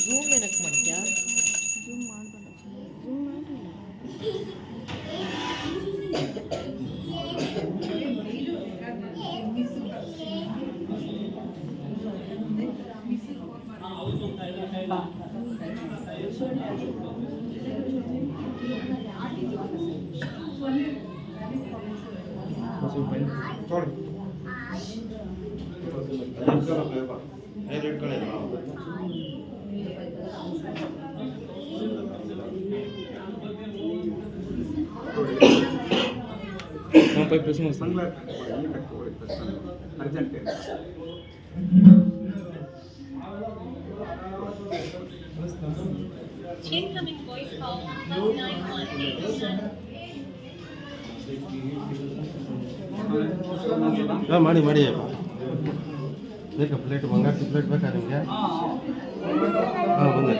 Zoom ಏನಕ್ಕೆ ಮಾಡ್ತೀಯಾ? Zoom ಮಾಡಬೇಡ, ಝೂಮ್ ಮಾಡಿಲ್ಲ. Urgent Incoming voice call +9187. ಮಾಡಿ ಮಾಡಿ ಬೇಕಾ ಪ್ಲೇಟ್ ಬಂಗಾರದ ಪ್ಲೇಟ್ ಬೇಕಾ ನಿಮಗೆ? ಹಾಂ ಬಂದೆ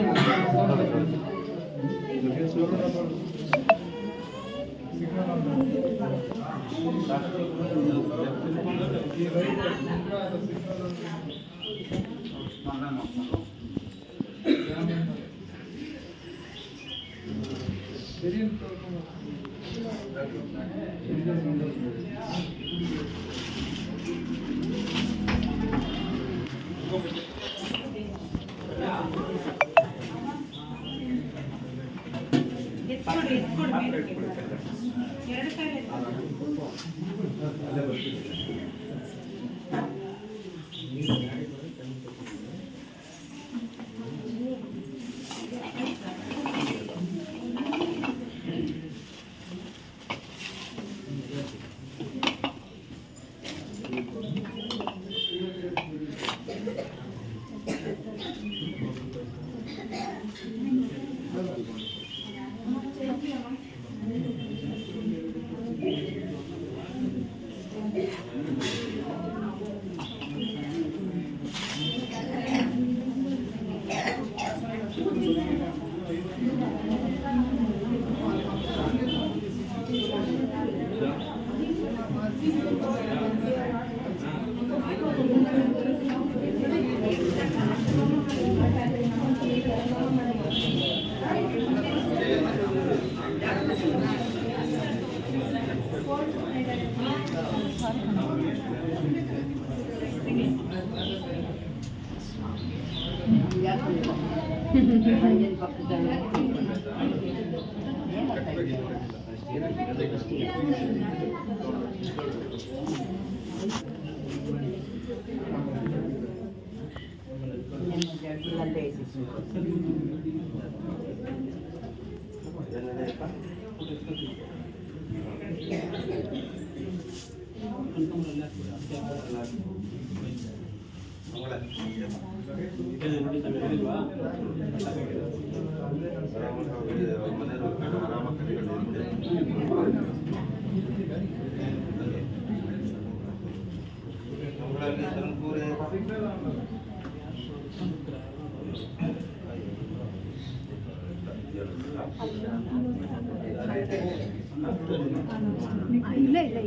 ಇಲ್ಲ ಇಲ್ಲ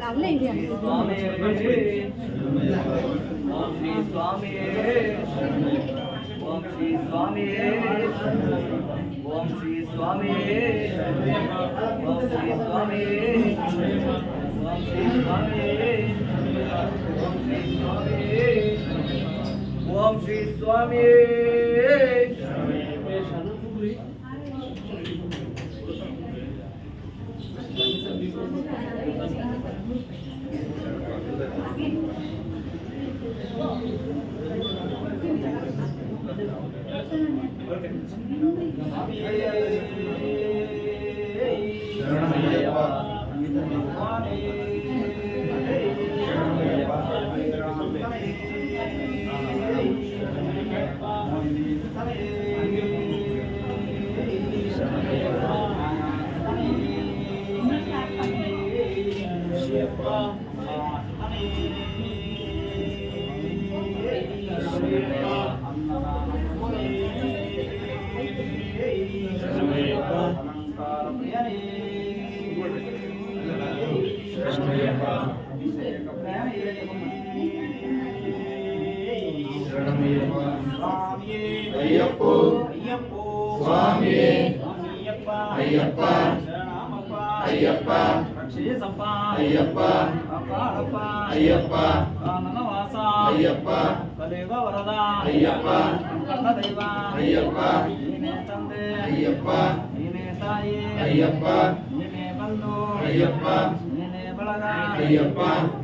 ಅಲ್ಲೇ ಇದೆ. ಓಂ ಶ್ರೀ ಸ್ವಾಮಿ ಓಂ ಶ್ರೀ ಸ್ವಾಮಿ ಓಂ ಶ್ರೀ ಸ್ವಾಮಿ ಓಂ ಶ್ರೀ ಸ್ವಾಮಿ ಓಂ ಶ್ರೀ ಸ್ವಾಮಿ ಓಂ ಶ್ರೀ ಸ್ವಾಮಿ అయ్యప్పో స్వామి అయ్యప్ప అయ్యప్ప అయ్యప్ప అయ్యప్ప అయ్యప్ప కలియుగ వరద అయ్యప్ప కన్న దైవ అయ్యప్ప నీనే తండ్రి అయ్యప్ప నీనే తాయి అయ్యప్ప నీనే బంధు అయ్యప్ప నీనే బలగ అయ్యప్ప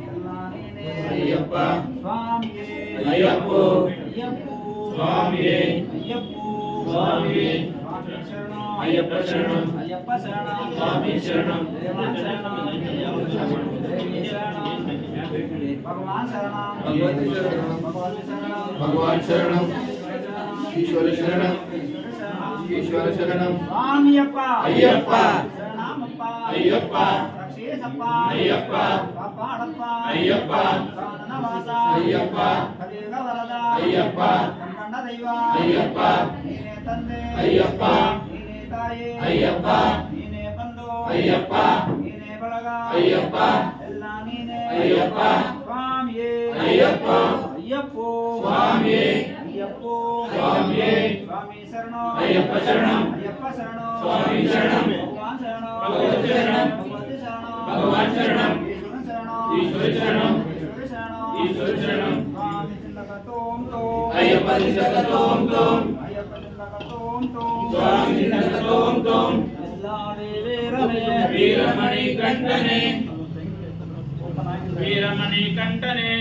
ಎಲ್ಲ ನೀನೇ అయ్యప్ప స్వామియే అయ్యప్పో అయ్యప్పో స్వామియే అయ్యప్పో స్వామియే స్వామి శరణం అయ్యప్ప శరణం అయ్యప్ప శరణం స్వామి శరణం దేవా శరణం దేవి శరణం భగవాన్ శరణం భగవతి శరణం భగవతి శరణం భగవాన్ శరణం ఈశ్వర శరణం ఈశ్వర శరణం స్వామియప్ప అయ్యప్ప శరణమప్ప అయ్యప్ప రక్షేసప్ప అయ్యప్ప కాపాడప్ప అయ్యప్ప ప్రాణనవాస అయ్యప్ప కలియుగ వరద అయ్యప్ప కన్న దైవ అయ్యప్ప నీనే తండ్రి అయ్యప్ప నీనే తాయి అయ్యప్ప నీనే బంధు అయ్యప్ప నీనే బలగ అయ్యప్ప ಎಲ್ಲ ನೀನೇ అయ్యప్ప స్వామియే అయ్యప్ప అయ్యప్పో స్వామియే అయ్యప్పో స్వామియే స్వామి శరణం అయ్యప్ప శరణం అయ్యప్ప శరణం స్వామి శరణం భగవాన్ శరణం భగవతి శరణం భగవతి శరణం భగవాన్ శరణం ఈశ్వర శరణం ఈశ్వర శరణం ఈశ్వర ఈశ్వర శరణం శరణం స్వామి తిల్లక తోం తోం అయ్యప్ప తిలక తోం తోం అయ్యప్ప తిల్లక తోం తోం స్వామి తిలక తోం తోం ఎల్లాడే వీరనే వీరమణి కంఠనే వీరమణి కంఠనే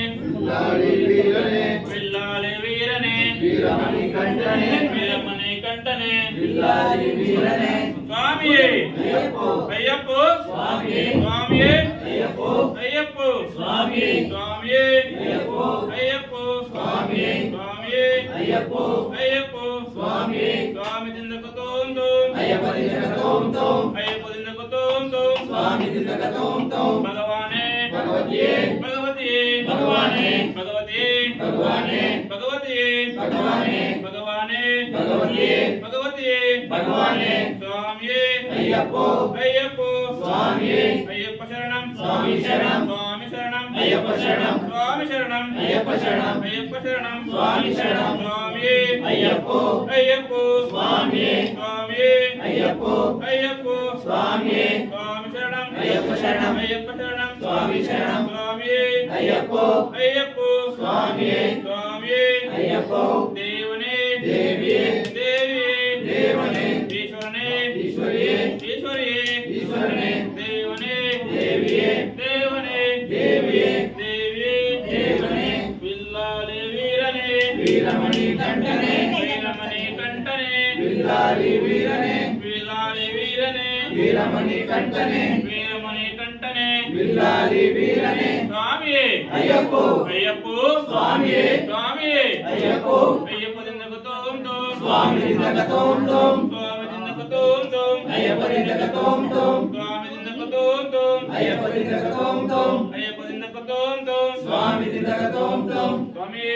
లాడి వీరనే విల్లాలి వీరనే వీరమణి కంఠనే వీరమణి కంఠనే లాడి వీరనే స్వామియే అయ్యప్పో అయ్యప్పో స్వామియే స్వామియే అయ్యప్పో అయ్యప్పో స్వామియే స్వామియే అయ్యప్పో అయ్యప్పో స్వామియే స్వామియే అయ్యప్పో అయ్యప్పో స్వామియే స్వామి దిందకు తోం తోం అయ్యప్ప తిలక తోం తోం అయ్యప్ప దిందకు తోం తోం స్వామి తిలక తోం తోం భగవానే భగవతియే భగవతియే భగవానే భగవతియే భగవానే భగవతియే భగవానే భగవానే భగవతియే భగవతియే భగవానే స్వామియే అయ్యప్పో అయ్యప్పో స్వామియే అయ్యప్ప శరణం స్వామి శరణం స్వామి శరణం అయ్యప్ప శరణం స్వామి శరణం అయ్యప్ప శరణం అయ్యప్ప శరణం స్వామి శరణం స్వామియే అయ్యప్పో అయ్యప్పో స్వామియే స్వామియే అయ్యప్పో అయ్యప్పో స్వామియే స్వామి శరణం అయ్యప్ప శరణం అయ్యప్ప శరణం స్వామి శరణం స్వామియే అయ్యప్పో అయ్యప్పో స్వామియే స్వామియే అయ్యప్పో దేవునే దేవియే దేవియే దేవనే ఈశ్వరనే ఈశ్వరియే ఈశ్వరియే ఈశ్వరనే దేవునే దేవియే దేవునే దేవియే దేవియే దేవనే విల్లాలి వీరనే వీరమణి కంఠనే వీరమణి కంఠనే విల్లాడి వీరనే విల్లాలి వీరనే వీరమణి కంఠనే వీరమణి కంఠనే విల్లాడి వీరనే స్వామియే అయ్యప్పో అయ్యప్పో స్వామియే స్వామియే అయ్యప్పో అయ్యప్ప దిందకు తోం తోం స్వామి తిలక తోం తోం స్వామి దిందకు తోం తోం అయ్యప్ప తిలక తోం తోం స్వామి దిందకు తోం తోం అయ్యప్ప తిలక తోం తోం అయ్యప్ప దిందకు తోం తోం ಸ್ವಾಮಿ ತಿಲಕ ತೋಂ ತೋಂ ಸ್ವಾಮಿ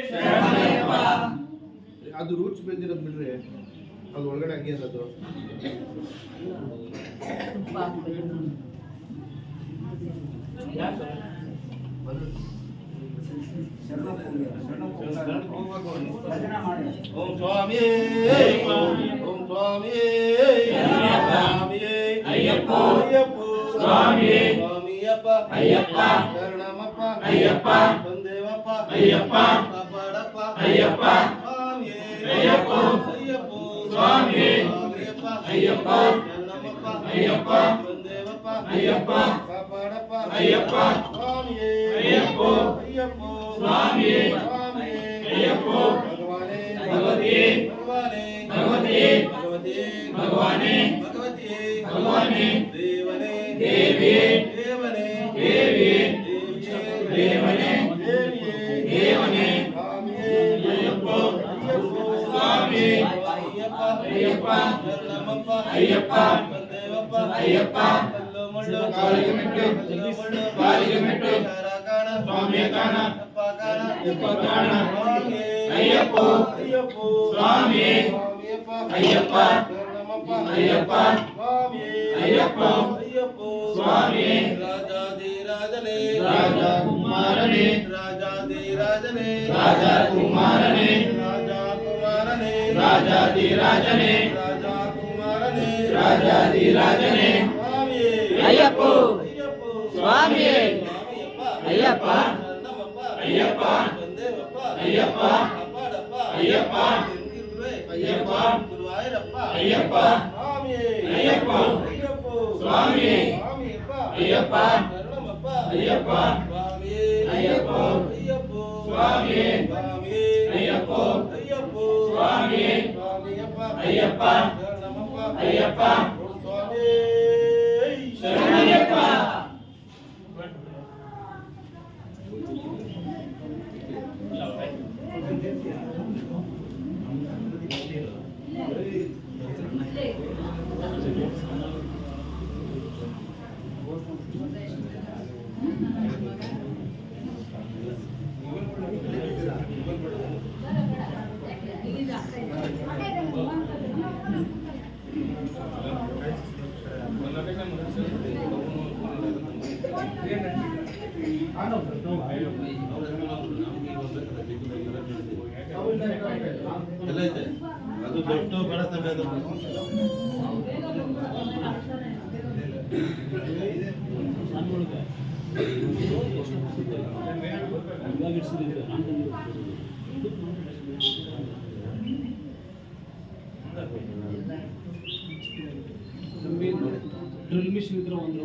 ಶರಣಯ್ಯಪ್ಪ. ಅದು ರೂಟ್ಸ್ ಬೆಳೆದಿರೋದು ಬಿಡ್ರಿ ಅದು ಒಳಗಡೆ ಹಂಗೆ ಇರೋದು ಭಜನೆ ಮಾಡಿ ಓಂ ಸ್ವಾಮಿ ಓಂ ಸ್ವಾಮಿ ಅಯ್ಯಪ್ಪ. ಅಯ್ಯಪ್ಪ ಸ್ವಾಮಿ. ಸ್ವಾಮಿಯಪ್ಪ ಅಯ್ಯಪ್ಪ. ಶರಣಮಪ್ಪ ಅಯ್ಯಪ್ಪ. ಬಂದೇವಪ್ಪ ಅಯ್ಯಪ್ಪ. ಕಾಪಾಡಪ್ಪ ಅಯ್ಯಪ್ಪ. ಸ್ವಾಮಿ ಅಯ್ಯಪ್ಪ. ಅಯ್ಯಪ್ಪ ಸ್ವಾಮಿ. ಸ್ವಾಮಿಯಪ್ಪ ಅಯ್ಯಪ್ಪ. ಶರಣಮಪ್ಪ ಅಯ್ಯಪ್ಪ. ಬಂದೇವಪ್ಪ ಅಯ್ಯಪ್ಪ. ಕಾಪಾಡಪ್ಪ ಅಯ್ಯಪ್ಪ. ಸ್ವಾಮಿ ಅಯ್ಯಪ್ಪ. ಅಯ್ಯಪ್ಪ ಸ್ವಾಮಿ. ಸ್ವಾಮಿ ಅಯ್ಯಪ್ಪ. ಭಗವಾನೇ ಭಗವತಿಯೇ. ಭಗವಾನೇ ಭಗವತಿಯೇ. ಭಗವತಿಯೇ ಭಗವಾನೇ. ಭಗವತಿಯೇ ಭಗವಾನೇ. ದೇವನೇ ದೇವಿಯೇ. ದೇವನೇ ದೇವಿಯೇ. ದೇವನೇ. ದೇವಿಯೇ ದೇವನೇ. ಸ್ವಾಮಿಯೇ ಅಯ್ಯಪ್ಪ. ಅಯ್ಯಪ್ಪ ಸ್ವಾಮಿ. ಅಯ್ಯಪ್ಪ ಅಯ್ಯಪ್ಪ. ಶರಣಮಪ್ಪ ಅಯ್ಯಪ್ಪ. ಬಂದೇವಪ್ಪ ಅಯ್ಯಪ್ಪ. ಕಲ್ಲುಮಣಿ ಕಾಲಿಗೆ ಮೆಟ್ಟು ಕಾಲಿಗೆ ಮೆಟ್ಟು ಸ್ವಾಮಿಯ ಕಾಣ ಯಪ್ಪ ಕಾಣ ಅಯ್ಯಪ್ಪ ಸ್ವಾಮಿ ಅಯ್ಯಪ್ಪ ಅಯ್ಯಪ್ಪ ಅಯ್ಯಪ್ಪ ಸ್ವಾಮಿ ರಾಜಾಧಿರಾಜನೇ ರಾಜಕುಮಾರನೇ ರಾಜಾಧಿರಾಜನೇ ರಾಜಕುಮಾರನೇ ರಾಜಕುಮಾರನೇ ರಾಜಾಧಿರಾಜನೇ ರಾಜಕುಮಾರನೇ ರಾಜಾಧಿರಾಜನೇ ಅಯ್ಯಪ್ಪ ಸ್ವಾಮಿ ಅಯ್ಯಪ್ಪ ಅಯ್ಯಪ್ಪ ಅಯ್ಯಪ್ಪ ಅಯ್ಯಪ್ಪ ಅಯ್ಯಪ್ಪ ಅಯ್ಯಪ್ಪ ಅಯ್ಯಪ್ಪ ಸ್ವಾಮಿ ಅಯ್ಯಪ್ಪ ಅಯ್ಯಪ್ಪ ಅಯ್ಯಪ್ಪ ಸ್ವಾಮಿ ಅಯ್ಯಪ್ಪ ಸ್ವಾಮಿ ಅಯ್ಯಪ್ಪ ಅಯ್ಯಪ್ಪ ಶರಣಯ್ಯಪ್ಪ. ಎಲ್ಲ ಐತೆ ಅದು ದೊಡ್ಡ ಬೆಳೆಸ್ತವೆ ಅದು ಡ್ರಿಲ್ ಮಿಷಿನ್ ಇದ್ರೆ ಒಂದು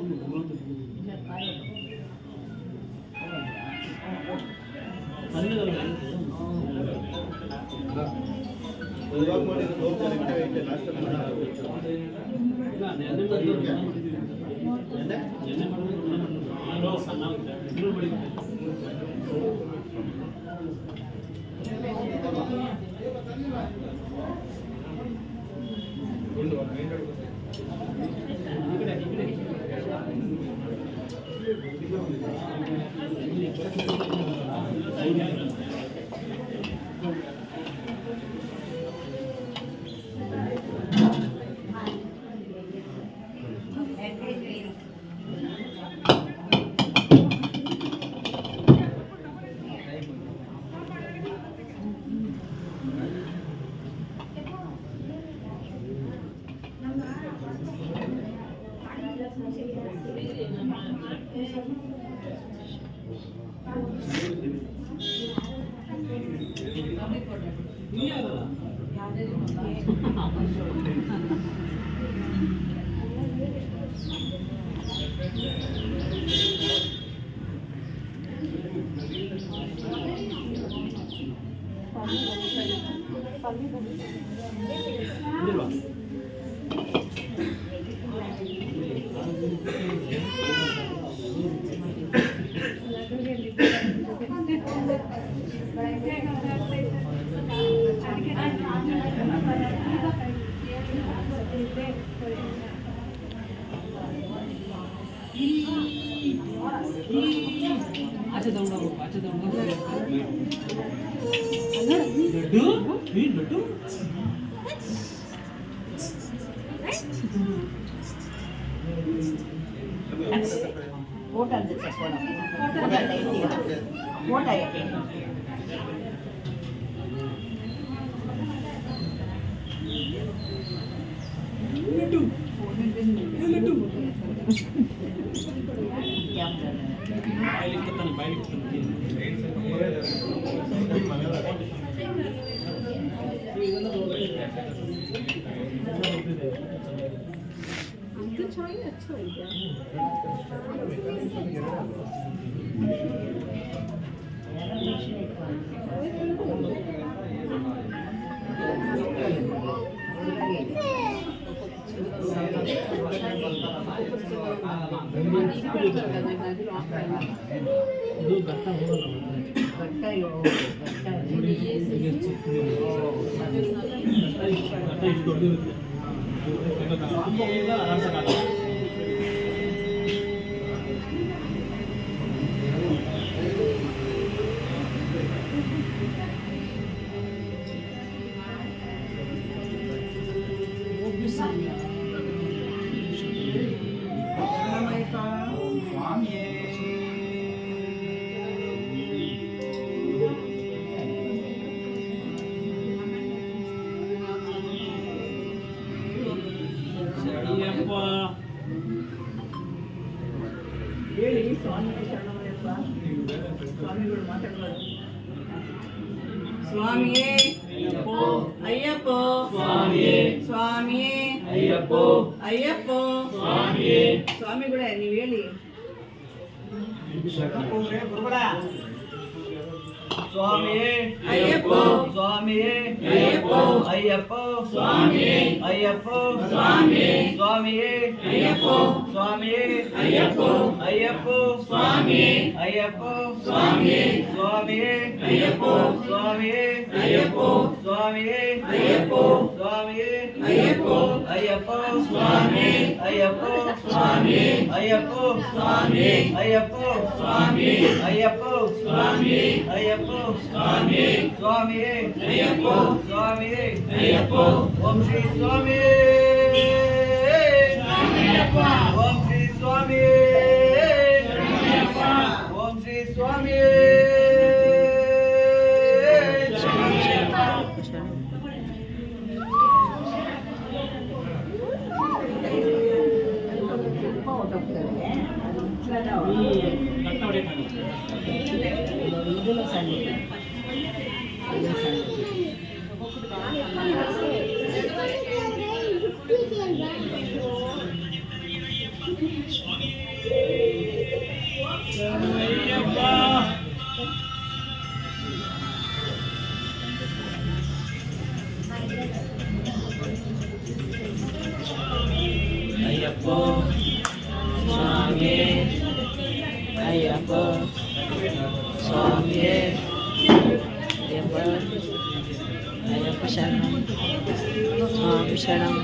ಇವಾಗ ಮಾಡಿ ಐತೆ ಲಾಸ್ಟ್ ಆಚೆ ತಗೊಂಡೋಗ್ಬೇಕು ಆಚೆ ಲಡ್ಡು ಲಡ್ಡು ಫೋಟೋ ಅಂತ ಫೋಟೋ ಯಾಕೆ अच्छा हो गया ಸ್ವಾಮಿಗಳು ಮಾತಾಡ್ಬಾರ್ದು. ಸ್ವಾಮಿಯೇ ಅಯ್ಯಪ್ಪ ಸ್ವಾಮಿಯೇ ಅಯ್ಯಪ್ಪ ಸ್ವಾಮಿಗಳೇ ನೀವು ಹೇಳಿ. ಸ್ವಾಮಿಯೇ ಅಯ್ಯಪ್ಪ ಸ್ವಾಮಿಯೇ ಅಯ್ಯಪ್ಪ ಅಯ್ಯಪ್ಪ ಸ್ವಾಮಿಯೇ ಅಯ್ಯಪ್ಪ ಸ್ವಾಮಿಯೇ ಸ್ವಾಮಿಯೇ ಅಯ್ಯಪ್ಪ ಸ್ವಾಮಿಯೇ ಅಯ್ಯಪ್ಪ ಅಯ್ಯಪ್ಪ ಸ್ವಾಮಿಯೇ ಅಯ್ಯಪ್ಪ ಸ್ವಾಮಿಯೇ ಸ್ವಾಮಿಯೇ ಅಯ್ಯಪ್ಪ ಸ್ವಾಮಿಯೇ ಅಯ್ಯಪ್ಪ ಸ್ವಾಮಿಯೇ ಅಯ್ಯಪ್ಪ ಸ್ವಾಮಿಯೇ ಅಯ್ಯಪ್ಪ ಅಯ್ಯಪ್ಪ ಸ್ವಾಮಿಯೇ ಅಯ್ಯಪ್ಪ ಸ್ವಾಮಿಯೇ ಅಯ್ಯಪ್ಪ ಸ್ವಾಮಿಯೇ ಅಯ್ಯಪ್ಪ ಸ್ವಾಮಿಯೇ ಅಯ್ಯಪ್ಪ ಸ್ವಾಮಿಯೇ ಅಯ್ಯಪ್ಪ ಸ್ವಾಮಿಯೇ ಸ್ವಾಮಿಯೇ ಅಯ್ಯಪ್ಪ ಸ್ವಾಮಿಯೇ ಅಯ್ಯಪ್ಪ ಓಂ ಶ್ರೀ ಸ್ವಾಮಿಯೇ ಓಂ ಶ್ರೀ ಸ್ವಾಮಿಯೇ ಓಂ ಶ್ರೀ ಸ್ವಾಮಿಯೇ ಕಟ್ಟ ಹೊಡೆಯಕ್ಕಾಗಲ್ಲ. ಇದನ್ನು ಸಣ್ಣ ಅಯ್ಯಪ್ಪ ಸ್ವಾಮಿಯೇ ಅಯ್ಯಪ್ಪ ಸ್ವಾಮಿಯೇ ಅಯ್ಯಪ್ಪ ಅಯ್ಯಪ್ಪ ಶರಣಂ ಸ್ವಾಮಿ ಶರಣಂ.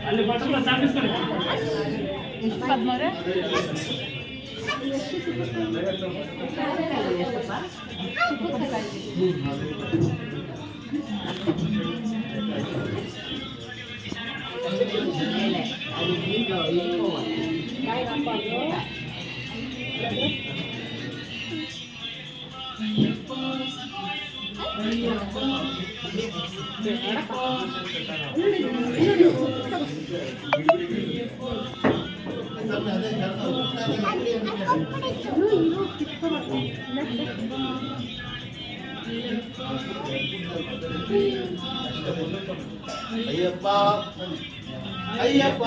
ಅಲ್ಲಿ ಬಟ್ಟಲು ಸಾಕಿಸ್ಕೊಳ್ಳಿ. ಪದ್ಮವ್ರೆ ಅಯ್ಯಪ್ಪ ಅಯ್ಯಪ್ಪ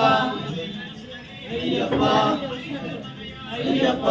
ಅಯ್ಯಪ್ಪ ಅಯ್ಯಪ್ಪ